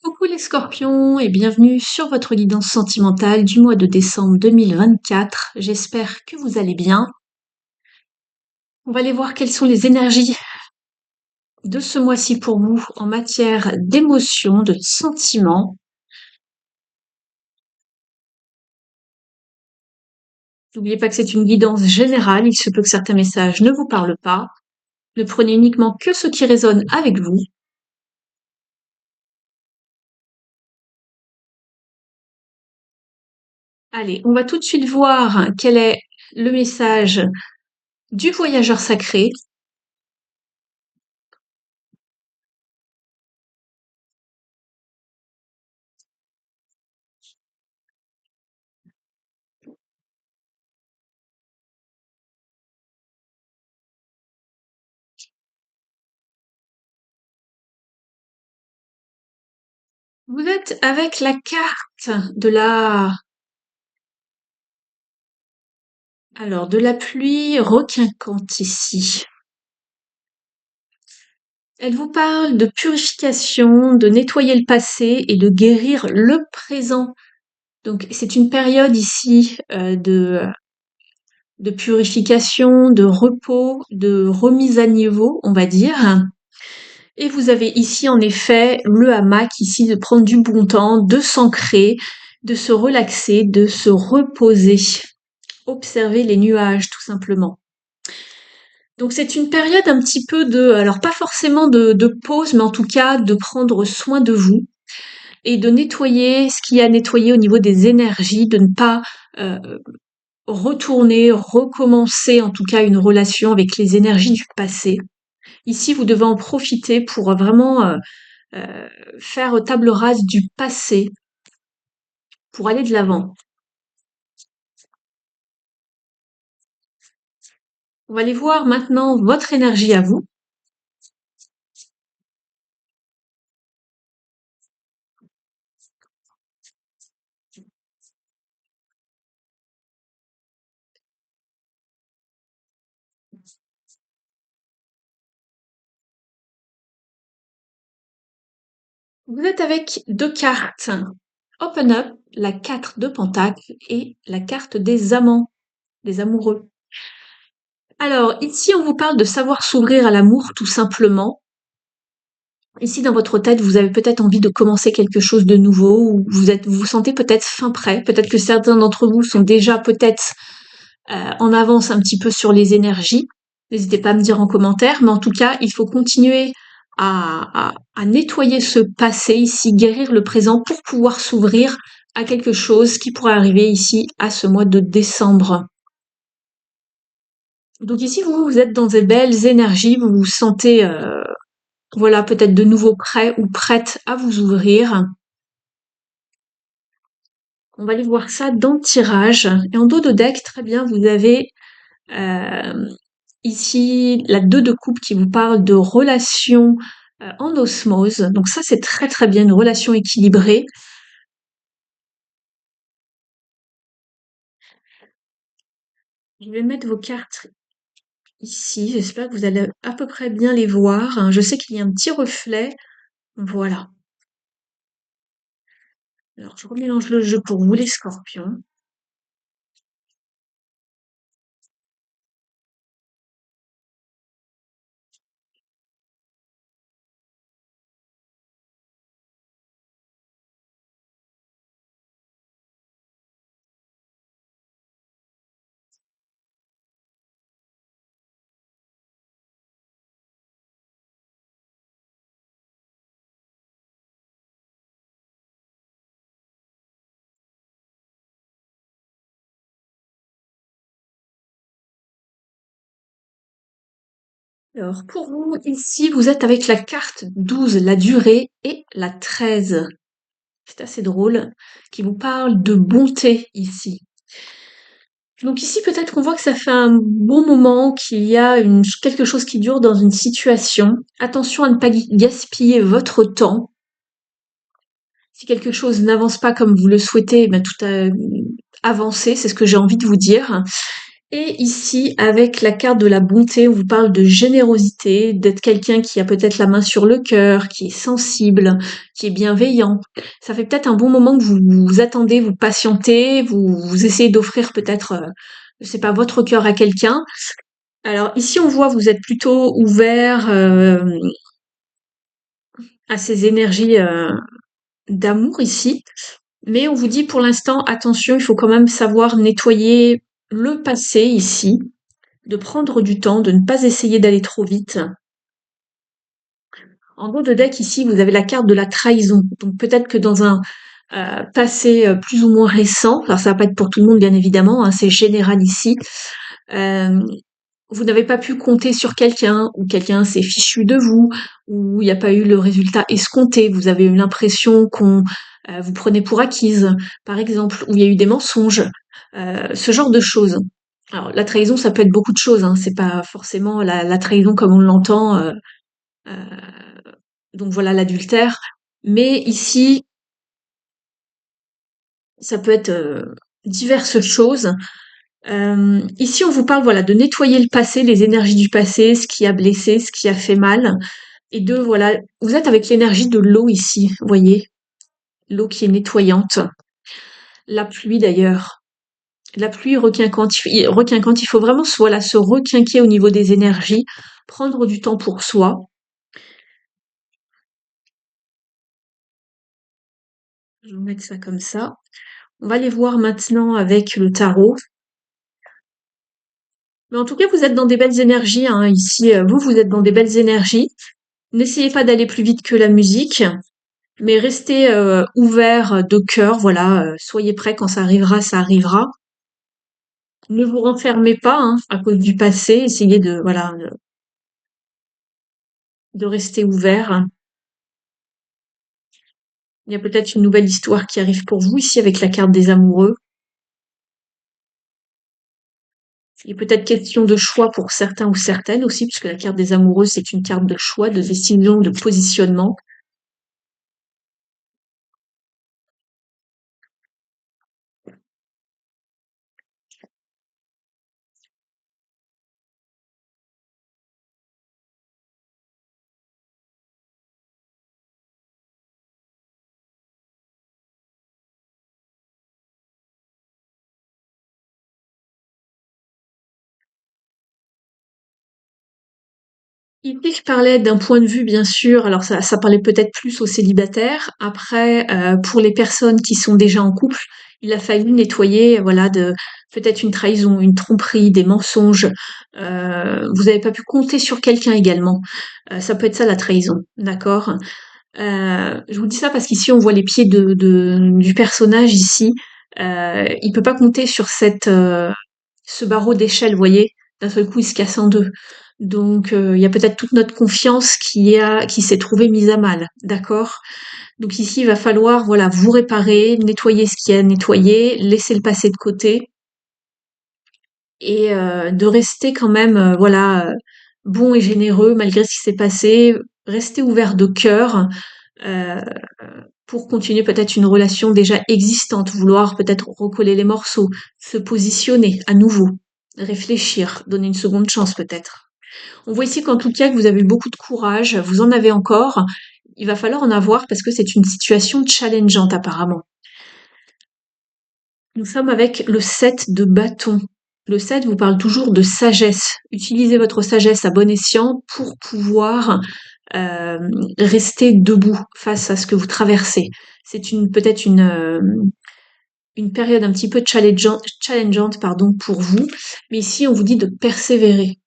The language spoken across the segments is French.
Coucou les scorpions et bienvenue sur votre guidance sentimentale du mois de décembre 2024. J'espère que vous allez bien. On va aller voir quelles sont les énergies de ce mois-ci pour vous en matière d'émotions, de sentiments. N'oubliez pas que c'est une guidance générale, il se peut que certains messages ne vous parlent pas. Ne prenez uniquement que ce qui résonne avec vous. Allez, on va tout de suite voir quel est le message du voyageur sacré. Vous êtes avec la carte de la pluie requinquante ici. Elle vous parle de purification, de nettoyer le passé et de guérir le présent. Donc c'est une période ici de purification, de repos, de remise à niveau, on va dire. Et vous avez ici en effet le hamac ici de prendre du bon temps, de s'ancrer, de se relaxer, de se reposer. Observer les nuages tout simplement. Donc c'est une période un petit peu alors pas forcément de pause, mais en tout cas de prendre soin de vous et de nettoyer ce qu'il y a à nettoyer au niveau des énergies, de ne pas euh, retourner, recommencer en tout cas une relation avec les énergies du passé. Ici, vous devez en profiter pour vraiment euh, faire table rase du passé pour aller de l'avant. On va aller voir maintenant votre énergie à vous. Vous êtes avec deux cartes. Open Up, la carte de Pentacle et la carte des amants, des amoureux. Alors, ici, on vous parle de savoir s'ouvrir à l'amour, tout simplement. Ici, dans votre tête, vous avez peut-être envie de commencer quelque chose de nouveau, ou vous vous sentez peut-être fin prêt. Peut-être que certains d'entre vous sont déjà peut-être en avance un petit peu sur les énergies. N'hésitez pas à me dire en commentaire, mais en tout cas, il faut continuer à nettoyer ce passé ici, guérir le présent pour pouvoir s'ouvrir à quelque chose qui pourrait arriver ici à ce mois de décembre. Donc ici, vous êtes dans des belles énergies, vous vous sentez, voilà, peut-être de nouveau prêt ou prête à vous ouvrir. On va aller voir ça dans le tirage. Et en dos de deck, très bien, vous avez euh, ici la 2 de coupe qui vous parle de relation en osmose. Donc ça, c'est très très bien, une relation équilibrée. Je vais mettre vos cartes ici. J'espère que vous allez à peu près bien les voir, hein. Je sais qu'il y a un petit reflet. Voilà. Alors, je remélange le jeu pour vous, les scorpions. Alors, pour vous, ici, vous êtes avec la carte 12, la durée, et la 13. C'est assez drôle, qui vous parle de bonté ici. Donc ici, peut-être qu'on voit que ça fait un bon moment qu'il y a quelque chose qui dure dans une situation. Attention à ne pas gaspiller votre temps. Si quelque chose n'avance pas comme vous le souhaitez, ben tout a avancé, c'est ce que j'ai envie de vous dire. Et ici, avec la carte de la bonté, on vous parle de générosité, d'être quelqu'un qui a peut-être la main sur le cœur, qui est sensible, qui est bienveillant. Ça fait peut-être un bon moment que vous attendez, vous patientez, vous essayez d'offrir peut-être, je sais pas, votre cœur à quelqu'un. Alors ici, on voit vous êtes plutôt ouvert à ces énergies d'amour ici. Mais on vous dit pour l'instant, attention, il faut quand même savoir nettoyer le passé ici, de prendre du temps, de ne pas essayer d'aller trop vite. En haut de deck, ici, vous avez la carte de la trahison. Donc peut-être que dans un passé plus ou moins récent, alors ça va pas être pour tout le monde bien évidemment, hein, c'est général ici, euh, vous n'avez pas pu compter sur quelqu'un, ou quelqu'un s'est fichu de vous, ou il n'y a pas eu le résultat escompté, vous avez eu l'impression qu'on vous prenait pour acquise, par exemple, ou il y a eu des mensonges, ce genre de choses. Alors la trahison, ça peut être beaucoup de choses, hein, c'est pas forcément la trahison comme on l'entend, donc voilà l'adultère. Mais ici, ça peut être diverses choses. Ici, on vous parle voilà de nettoyer le passé, les énergies du passé, ce qui a blessé, ce qui a fait mal, et de voilà, vous êtes avec l'énergie de l'eau ici, vous voyez, l'eau qui est nettoyante. La pluie d'ailleurs, la pluie requinquante, requinquante, il faut vraiment voilà se requinquer au niveau des énergies, prendre du temps pour soi. Je vais mettre ça comme ça. On va aller voir maintenant avec le tarot. Mais en tout cas, vous êtes dans des belles énergies, hein. Ici, vous êtes dans des belles énergies. N'essayez pas d'aller plus vite que la musique, mais restez ouvert de cœur. Voilà, soyez prêts quand ça arrivera, ça arrivera. Ne vous renfermez pas hein, à cause du passé. Essayez de voilà de rester ouvert. Il y a peut-être une nouvelle histoire qui arrive pour vous ici avec la carte des amoureux. Il est peut-être question de choix pour certains ou certaines aussi, puisque la carte des amoureux, c'est une carte de choix, de décision, de positionnement. Ici, je parlais d'un point de vue, bien sûr. Alors, ça parlait peut-être plus aux célibataires. Après, pour les personnes qui sont déjà en couple, il a fallu nettoyer, voilà, de peut-être une trahison, une tromperie, des mensonges. Vous n'avez pas pu compter sur quelqu'un également. Ça peut être ça la trahison, d'accord? Je vous dis ça parce qu'ici on voit les pieds du personnage ici. Il peut pas compter sur ce barreau d'échelle, vous voyez. D'un seul coup, il se casse en deux. Donc, il y a peut-être toute notre confiance qui s'est trouvée mise à mal, d'accord? Donc ici, il va falloir, voilà, vous réparer, nettoyer ce qui a nettoyé, laisser le passé de côté et de rester quand même, voilà, bon et généreux malgré ce qui s'est passé. Rester ouvert de cœur euh, pour continuer peut-être une relation déjà existante, vouloir peut-être recoller les morceaux, se positionner à nouveau, réfléchir, donner une seconde chance peut-être. On voit ici qu'en tout cas que vous avez beaucoup de courage, vous en avez encore. Il va falloir en avoir parce que c'est une situation challengeante apparemment. Nous sommes avec le 7 de bâton. Le 7 vous parle toujours de sagesse. Utilisez votre sagesse à bon escient pour pouvoir euh, rester debout face à ce que vous traversez. C'est peut-être une période un petit peu challengeante pardon, pour vous, mais ici on vous dit de persévérer.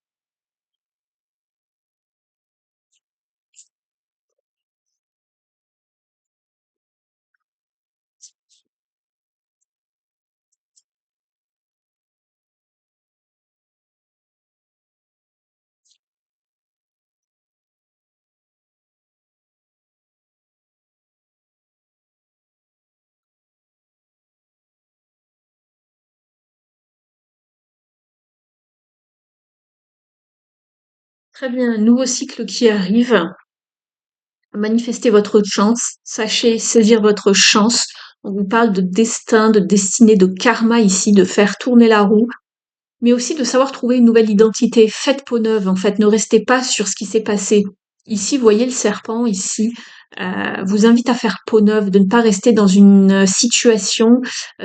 Très bien, nouveau cycle qui arrive. Manifestez votre chance, sachez saisir votre chance. On vous parle de destin, de destinée, de karma ici, de faire tourner la roue. mais aussi de savoir trouver une nouvelle identité. Faites peau neuve, en fait, ne restez pas sur ce qui s'est passé. Ici, vous voyez le serpent, ici, vous invite à faire peau neuve, de ne pas rester dans une situation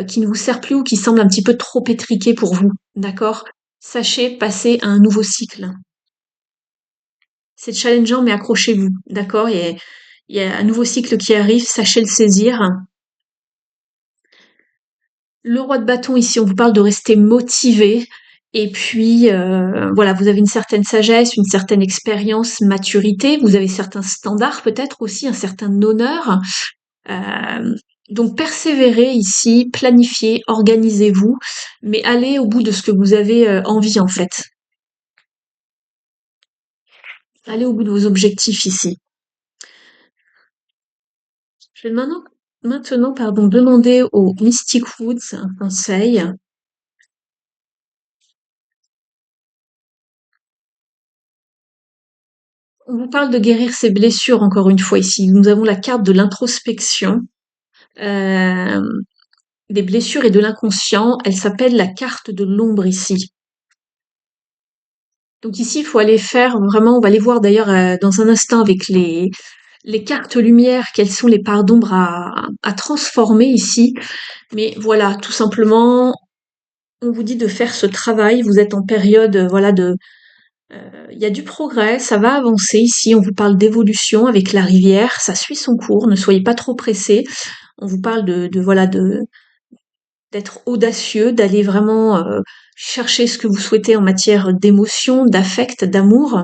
qui ne vous sert plus ou qui semble un petit peu trop étriquée pour vous, d'accord? Sachez passer à un nouveau cycle. C'est challengeant, mais accrochez-vous, d'accord? Il y a un nouveau cycle qui arrive, sachez le saisir. Le roi de bâton, ici, on vous parle de rester motivé. Et puis, voilà, vous avez une certaine sagesse, une certaine expérience, maturité. Vous avez certains standards, peut-être aussi un certain honneur. Euh, donc, persévérez ici, planifiez, organisez-vous, mais allez au bout de ce que vous avez envie, en fait. Allez au bout de vos objectifs ici. Je vais maintenant, pardon, demander au Mystic Woods un conseil. On vous parle de guérir ses blessures encore une fois ici. Nous avons la carte de l'introspection, euh, des blessures et de l'inconscient. Elle s'appelle la carte de l'ombre ici. Donc ici, il faut aller faire vraiment, on va aller voir d'ailleurs dans un instant avec les cartes lumière, quelles sont les parts d'ombre à transformer ici. Mais voilà, tout simplement, on vous dit de faire ce travail. Vous êtes en période, voilà, il y a du progrès, ça va avancer ici. On vous parle d'évolution avec la rivière, ça suit son cours. Ne soyez pas trop pressés. On vous parle voilà, d'être audacieux, d'aller vraiment chercher ce que vous souhaitez en matière d'émotion, d'affect, d'amour.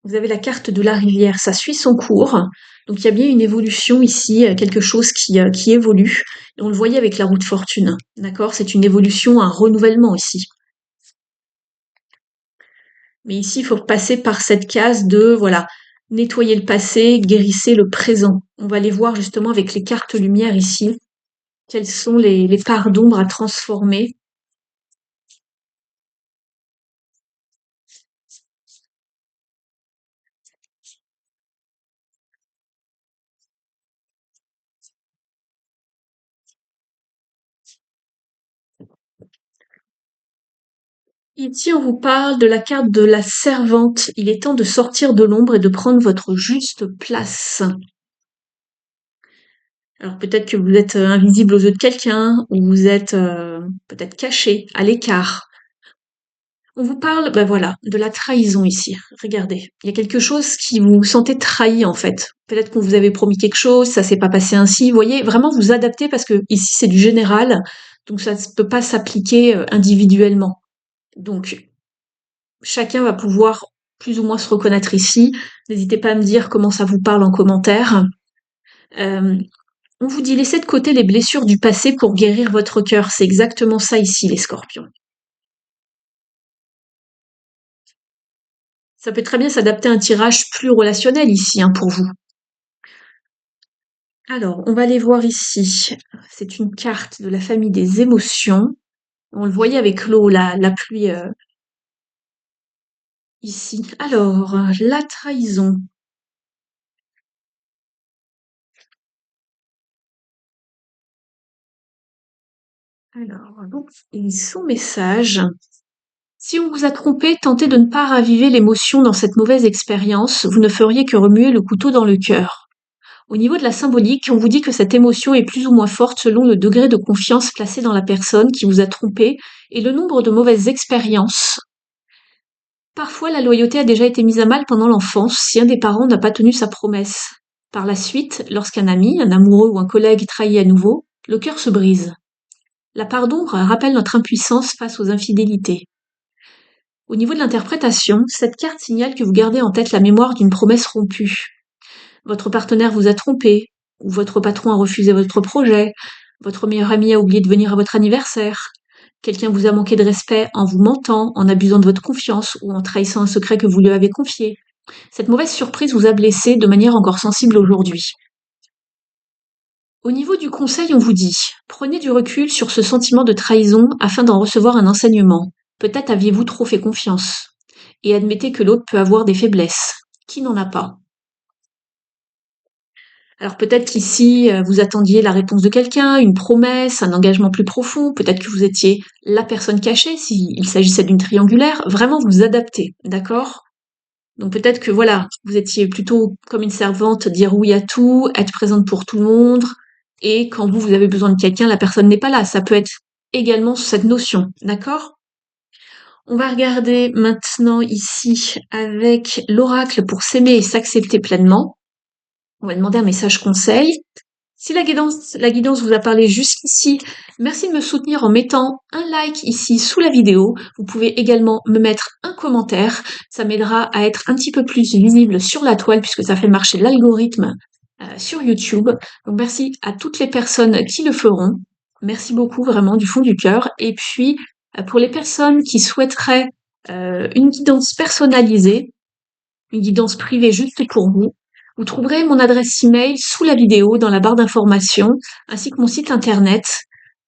Vous avez la carte de la rivière, ça suit son cours. Donc il y a bien une évolution ici, quelque chose qui évolue. Et on le voyait avec la roue de fortune, d'accord? C'est une évolution, un renouvellement ici. Mais ici, il faut passer par cette case de, voilà, nettoyer le passé, guérissez le présent. On va aller voir justement avec les cartes lumière ici, quelles sont les parts d'ombre à transformer. Ici, on vous parle de la carte de la servante. Il est temps de sortir de l'ombre et de prendre votre juste place. Alors peut-être que vous êtes invisible aux yeux de quelqu'un, ou vous êtes peut-être caché, à l'écart. On vous parle, ben voilà, de la trahison ici. Regardez, il y a quelque chose qui vous sentez trahi en fait. Peut-être qu'on vous avait promis quelque chose, ça s'est pas passé ainsi. Vous voyez, vraiment vous adaptez parce que ici c'est du général, donc ça ne peut pas s'appliquer individuellement. Donc chacun va pouvoir plus ou moins se reconnaître ici. N'hésitez pas à me dire comment ça vous parle en commentaire. Euh, on vous dit laissez de côté les blessures du passé pour guérir votre cœur. C'est exactement ça ici, les scorpions. Ça peut très bien s'adapter à un tirage plus relationnel ici, hein, pour vous. Alors, on va aller voir ici. C'est une carte de la famille des émotions. On le voyait avec l'eau, la pluie ici. Alors, la trahison. Alors, donc, et son message. Si on vous a trompé, tentez de ne pas raviver l'émotion dans cette mauvaise expérience. Vous ne feriez que remuer le couteau dans le cœur. Au niveau de la symbolique, on vous dit que cette émotion est plus ou moins forte selon le degré de confiance placé dans la personne qui vous a trompé et le nombre de mauvaises expériences. Parfois, la loyauté a déjà été mise à mal pendant l'enfance si un des parents n'a pas tenu sa promesse. Par la suite, lorsqu'un ami, un amoureux ou un collègue trahit à nouveau, le cœur se brise. La part d'ombre rappelle notre impuissance face aux infidélités. Au niveau de l'interprétation, cette carte signale que vous gardez en tête la mémoire d'une promesse rompue. Votre partenaire vous a trompé, ou votre patron a refusé votre projet, votre meilleur ami a oublié de venir à votre anniversaire, quelqu'un vous a manqué de respect en vous mentant, en abusant de votre confiance ou en trahissant un secret que vous lui avez confié. Cette mauvaise surprise vous a blessé de manière encore sensible aujourd'hui. Au niveau du conseil, on vous dit, prenez du recul sur ce sentiment de trahison afin d'en recevoir un enseignement. Peut-être aviez-vous trop fait confiance. Et admettez que l'autre peut avoir des faiblesses. Qui n'en a pas? Alors peut-être qu'ici, vous attendiez la réponse de quelqu'un, une promesse, un engagement plus profond, peut-être que vous étiez la personne cachée s'il s'agissait d'une triangulaire, vraiment vous adapter, d'accord? Donc peut-être que voilà, vous étiez plutôt comme une servante, dire oui à tout, être présente pour tout le monde, et quand vous avez besoin de quelqu'un, la personne n'est pas là. Ça peut être également cette notion, d'accord? On va regarder maintenant ici avec l'oracle pour s'aimer et s'accepter pleinement. On va demander un message conseil. Si la guidance vous a parlé jusqu'ici, merci de me soutenir en mettant un like ici sous la vidéo. Vous pouvez également me mettre un commentaire. Ça m'aidera à être un petit peu plus visible sur la toile puisque ça fait marcher l'algorithme sur YouTube. Donc merci à toutes les personnes qui le feront. Merci beaucoup vraiment du fond du cœur. Et puis pour les personnes qui souhaiteraient une guidance personnalisée, une guidance privée juste pour vous, vous trouverez mon adresse email sous la vidéo dans la barre d'informations, ainsi que mon site internet.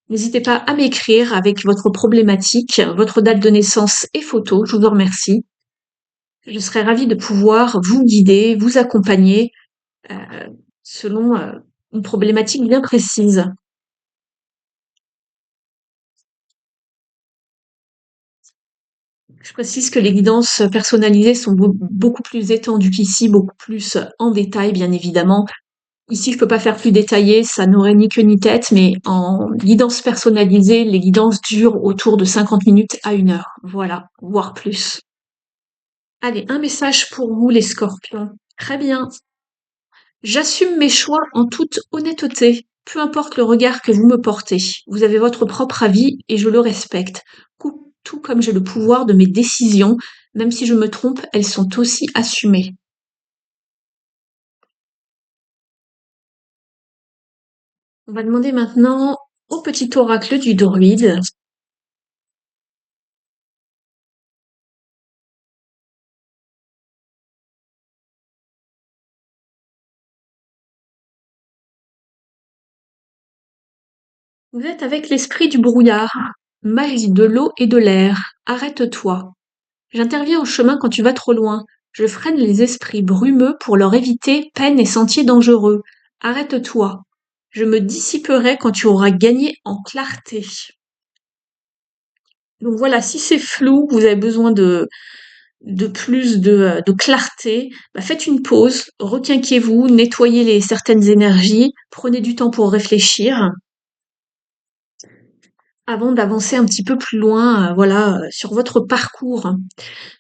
N'hésitez pas à m'écrire avec votre problématique, votre date de naissance et photo. Je vous en remercie. Je serai ravie de pouvoir vous guider, vous accompagner selon une problématique bien précise. Je précise que les guidances personnalisées sont beaucoup plus étendues qu'ici, beaucoup plus en détail, bien évidemment. Ici, je peux pas faire plus détaillé, ça n'aurait ni queue ni tête, mais en guidance personnalisée, les guidances durent autour de 50 minutes à 1 heure. Voilà, voire plus. Allez, un message pour vous, les scorpions. Très bien. J'assume mes choix en toute honnêteté, peu importe le regard que vous me portez. Vous avez votre propre avis et je le respecte. Tout comme j'ai le pouvoir de mes décisions, même si je me trompe, elles sont aussi assumées. On va demander maintenant au petit oracle du druide. Vous êtes avec l'esprit du brouillard, magie de l'eau et de l'air. Arrête-toi. J'interviens au chemin quand tu vas trop loin. Je freine les esprits brumeux pour leur éviter peines et sentiers dangereux. Arrête-toi. Je me dissiperai quand tu auras gagné en clarté. Donc voilà, si c'est flou, vous avez besoin de plus de clarté, bah faites une pause, requinquez-vous, nettoyez certaines énergies, prenez du temps pour réfléchir avant d'avancer un petit peu plus loin, voilà, sur votre parcours.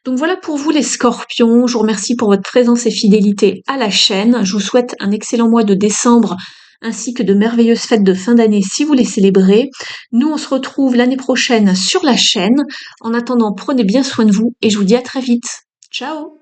Donc voilà pour vous les scorpions, je vous remercie pour votre présence et fidélité à la chaîne. Je vous souhaite un excellent mois de décembre ainsi que de merveilleuses fêtes de fin d'année si vous les célébrez. Nous, on se retrouve l'année prochaine sur la chaîne. En attendant, prenez bien soin de vous et je vous dis à très vite. Ciao!